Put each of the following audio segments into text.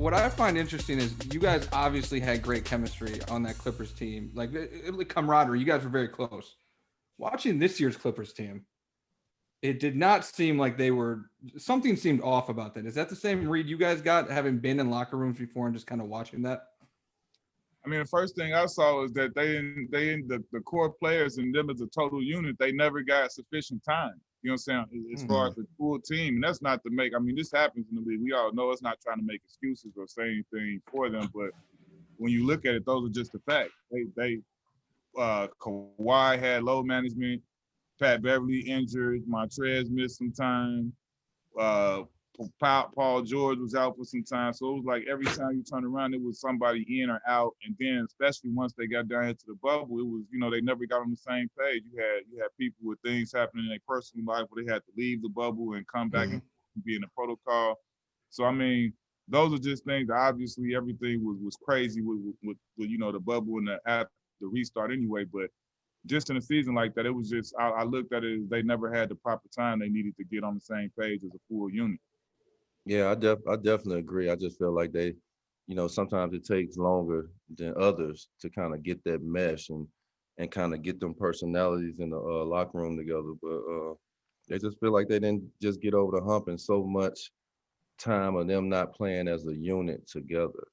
what I find interesting is you guys obviously had great chemistry on that Clippers team. Like camaraderie, you guys were very close. Watching this year's Clippers team, it did not seem like they were. Something seemed off about that. Is that the same read you guys got, having been in locker rooms before and just kind of watching that? I mean, the first thing I saw was that the core players and them as a total unit, they never got sufficient time. You know what I'm saying? As far as the full team, and that's not to make. I mean, this happens in the league. We all know it's not trying to make excuses or say anything for them, but when you look at it, those are just the facts. Kawhi had load management. Pat Beverly injured. Montrez missed some time. Paul George was out for some time. So it was like every time you turn around, it was somebody in or out. And then especially once they got down into the bubble, it was, they never got on the same page. You had people with things happening in their personal life where they had to leave the bubble and come back and be in the protocol. So I mean, those are just things that obviously everything was crazy with the bubble and after the restart anyway. But just in a season like that, it was just I looked at it as they never had the proper time they needed to get on the same page as a full unit. Yeah, I definitely agree. I just feel like they, sometimes it takes longer than others to kind of get that mesh and kind of get them personalities in the locker room together. But they just feel like they didn't just get over the hump in so much time of them not playing as a unit together,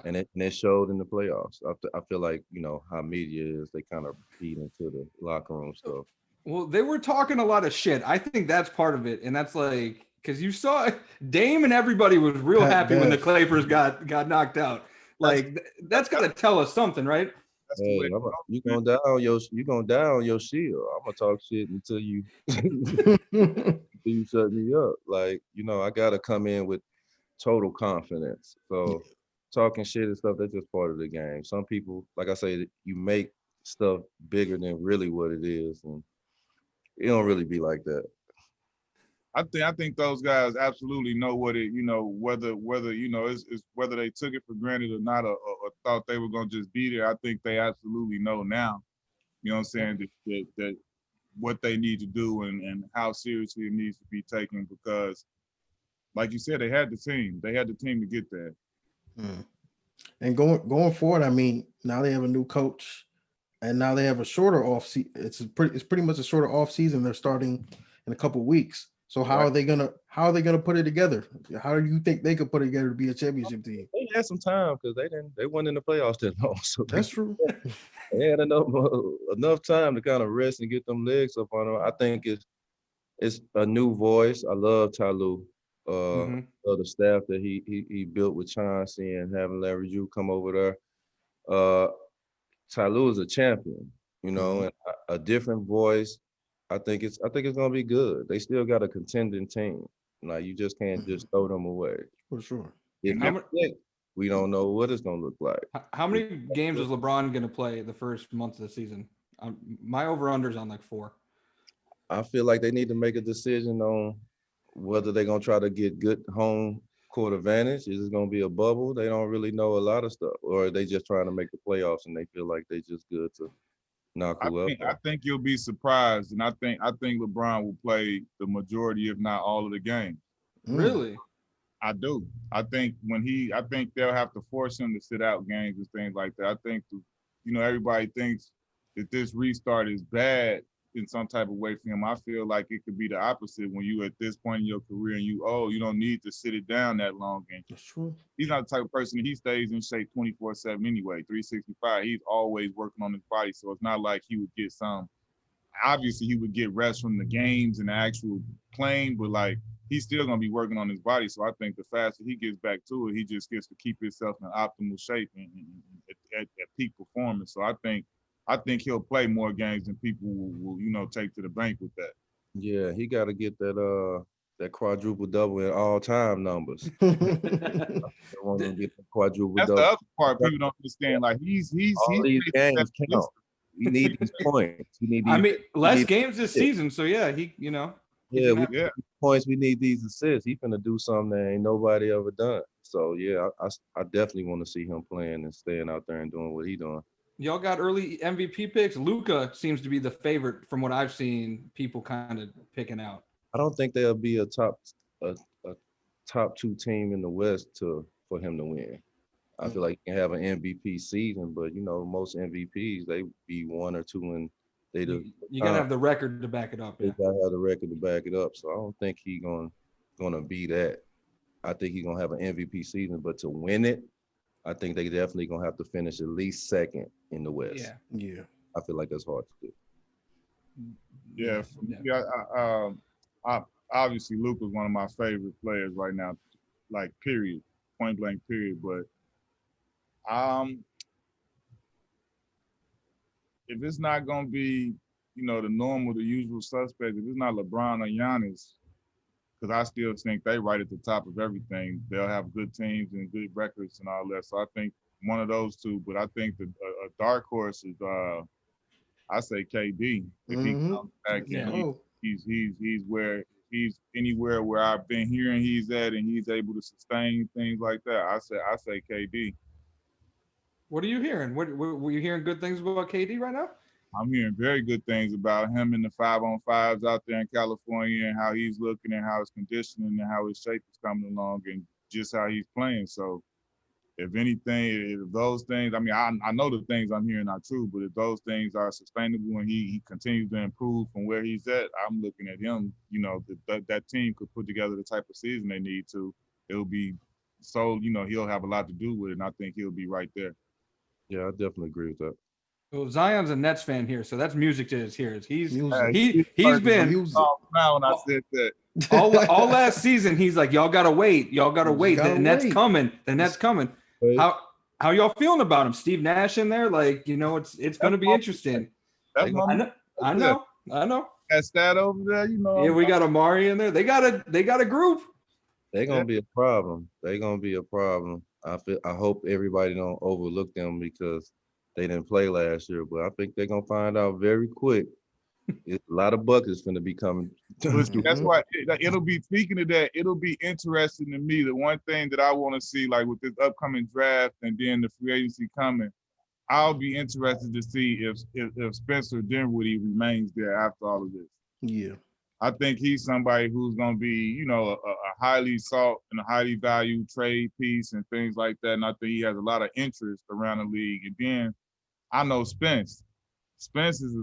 and it showed in the playoffs. I feel like, how media is, they kind of feed into the locker room stuff. Well, they were talking a lot of shit. I think that's part of it, and that's like because you saw Dame and everybody was real happy when the Clippers got knocked out. Like that's got to tell us something, right? Hey, you gonna die on your shield. I'm gonna talk shit until you until you shut me up. Like, I gotta come in with total confidence. So talking shit and stuff, that's just part of the game. Some people, like I say, you make stuff bigger than really what it is, and it don't really be like that. I think those guys absolutely know what it, whether it's whether they took it for granted or not, or thought they were gonna just be there. I think they absolutely know now. You know what I'm saying? That what they need to do and how seriously it needs to be taken because, like you said, they had the team. They had the team to get there. And going forward, I mean, now they have a new coach, and now they have a shorter off season. It's pretty much a shorter off season. They're starting in a couple of weeks. So how are they gonna put it together? How do you think they could put it together to be a championship team? They had some time because they weren't in the playoffs that long. So that's true. They had enough time to kind of rest and get them legs up on them. I think it's a new voice. I love Tyloo. Love the staff that he built with Chauncey and having Larry Drew come over there. Tyloo is a champion, and a different voice. I think it's gonna be good. They still got a contending team. Like you just can't just throw them away. For sure. We don't know what it's gonna look like. How many games is LeBron gonna play the first month of the season? My over/under's on like 4. I feel like they need to make a decision on whether they're gonna try to get good home court advantage. Is it gonna be a bubble? They don't really know a lot of stuff, or are they just trying to make the playoffs and they feel like they just good to knock whoever. I think you'll be surprised, and I think LeBron will play the majority, if not all, of the games. Really? I do. I think they'll have to force him to sit out games and things like that. I think, everybody thinks that this restart is bad in some type of way for him. I feel like it could be the opposite when you at this point in your career and you don't need to sit it down that long. And that's true. He's not the type of person, he stays in shape 24/7 anyway, 365. He's always working on his body. So it's not like he would get obviously he would get rest from the games and the actual playing, but like he's still going to be working on his body. So I think the faster he gets back to it, he just gets to keep himself in optimal shape and at peak performance. So I think he'll play more games than people will take to the bank with that. Yeah, he got to get that quadruple double in all time numbers. That's the other part people don't understand. Like he's these games count. We need these points. Less games this season, so yeah, points. We need these assists. He's gonna do something that ain't nobody ever done. So yeah, I definitely want to see him playing and staying out there and doing what he's doing. Y'all got early MVP picks. Luka seems to be the favorite from what I've seen. People kind of picking out. I don't think they'll be a top 2 team in the West for him to win. I feel like he can have an MVP season, but most MVPs they be 1 or 2 and they You gotta have the record to back it up. they Yeah. gotta have the record to back it up. So I don't think he's gonna be that. I think he's gonna have an MVP season, but to win it, I think they definitely gonna have to finish at least second in the West. Yeah. Yeah. I feel like that's hard to do. Yeah, for me, I obviously Luka's one of my favorite players right now, like period, point blank period. But if it's not gonna be, the normal, the usual suspect, if it's not LeBron or Giannis, because I still think they right at the top of everything. They'll have good teams and good records and all that. So I think one of those two. But I think a dark horse is I say KD. If he comes back and he's anywhere where I've been hearing he's at and he's able to sustain things like that. I say KD. What are you hearing? What were you hearing good things about KD right now? I'm hearing very good things about him in the 5-on-5s out there in California and how he's looking and how his conditioning and how his shape is coming along and just how he's playing. So if anything, if those things, I mean, I know the things I'm hearing are true, but if those things are sustainable and he continues to improve from where he's at, I'm looking at him, that team could put together the type of season they need to. It'll be so, he'll have a lot to do with it, and I think he'll be right there. Yeah, I definitely agree with that. Well, Zion's a Nets fan here, so that's music to his ears. He's He's been now when I said that. all last season. He's like, y'all gotta wait. The Nets coming. The Nets coming. How y'all feeling about him? Steve Nash in there, like it's gonna be interesting. That's I know. That stat over there, Yeah, we got Amari in there. They got a group. They're gonna be a problem. They're gonna be a problem. I hope everybody don't overlook them because they didn't play last year, but I think they're gonna find out very quick. It's a lot of buckets gonna be coming. That's why it'll be, speaking of that, it'll be interesting to me. The one thing that I want to see, like with this upcoming draft and then the free agency coming, I'll be interested to see if Spencer Dinwiddie remains there after all of this. Yeah. I think he's somebody who's going to be, a highly sought and a highly valued trade piece and things like that. And I think he has a lot of interest around the league. And then I know Spence. Spence is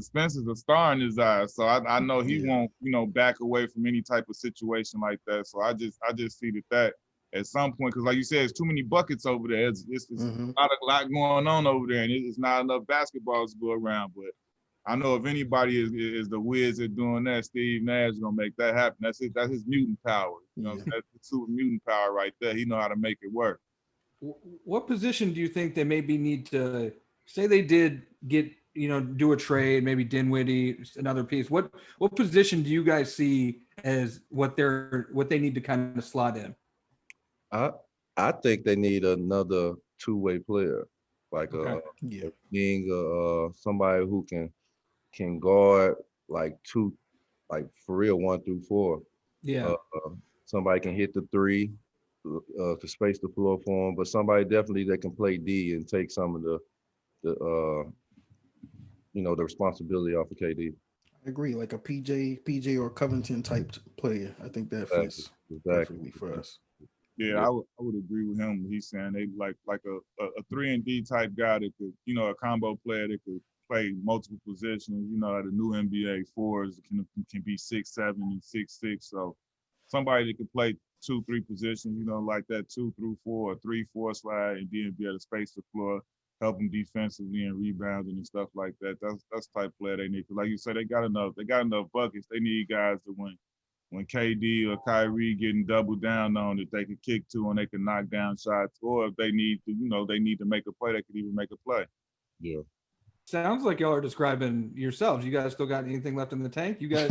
a star in his eyes. So I know he won't, back away from any type of situation like that. So I just see that at some point, because like you said, it's too many buckets over there. It's a lot going on over there, and it's not enough basketballs to go around. But I know if anybody is the whiz at doing that, Steve Nash is gonna make that happen. That's his mutant power. That's the super mutant power right there. He know how to make it work. What position do you think they maybe need to say they did get, do a trade, maybe Dinwiddie, another piece? What position do you guys see as what they need to kind of slot in? I think they need another two-way player, like being somebody who can guard like for real 1 through 4. Yeah. Somebody can hit the 3, to space the floor for them, but somebody definitely that can play D and take some of the responsibility off of KD. I agree, like a PJ or Covington type player. I think that fits perfectly for us. Yeah, I would agree with him. He's saying they like a 3-and-D type guy that could, a combo player that could play multiple positions. At the new NBA, 4s can be 6'7" and 6'6". So somebody that could play 2-3 positions, like that 2 through 4 or 3-4 slide, and then be able to space the floor, help them defensively and rebounding and stuff like that. That's the type of player they need. Like you said, they got enough buckets. They need guys that when KD or Kyrie getting doubled down on, that they could kick to and they can knock down shots, or if they need to make a play, they could even make a play. Yeah. Sounds like y'all are describing yourselves. You guys still got anything left in the tank? You guys?